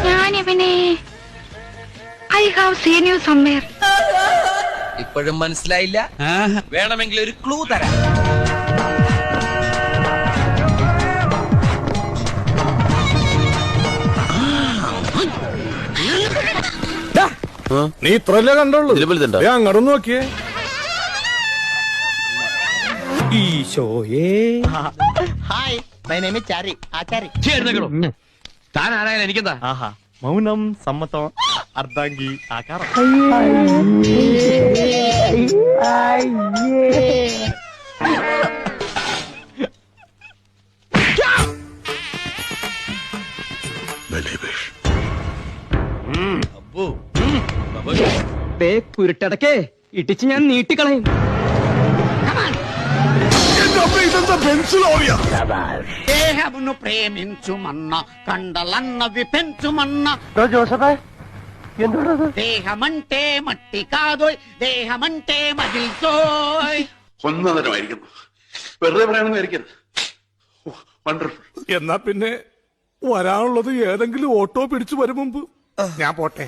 ഞാനിവനെ I have seen you somewhere. ഇപ്പോഴും മനസ്സിലായില്ല? വേണമെങ്കിൽ ഒരു ക്ലൂ തരാം. നീ ഇത്രല്ലേ കണ്ടുള്ളൂ? അങ്ങോട്ടൊന്ന് നോക്കിയേ. ഈശോയേ. ഹായ്, മൈ നെയിം ഈസ് ചാരി. ആചാരി. താൻ ആരായാലും എനിക്കെന്താ? ആഹാ, മൗനം സമ്മതം അർദ്ധാംഗി ആകാരം. കുരുട്ടടക്കേ ഇടിച്ച് ഞാൻ നീട്ടിക്കളയും. దేహమును ప్రేమించుమన్న కండలన్నవి పెంచుమన్న దేహమంటే మట్టి కాదోయ్, దేహమంటే మజిల్సోయ్. ഒന്നതരമായിരിക്കുന്നു. വെറുതെ പറയണമെന്നായിരിക്കരുത്. വണ്ടർഫുൾ. എന്നാ പിന്നെ വരാനുള്ളത് ഏതെങ്കിലും ഓട്ടോ പിടിച്ചു വരും മുമ്പ് ഞാൻ പോട്ടെ.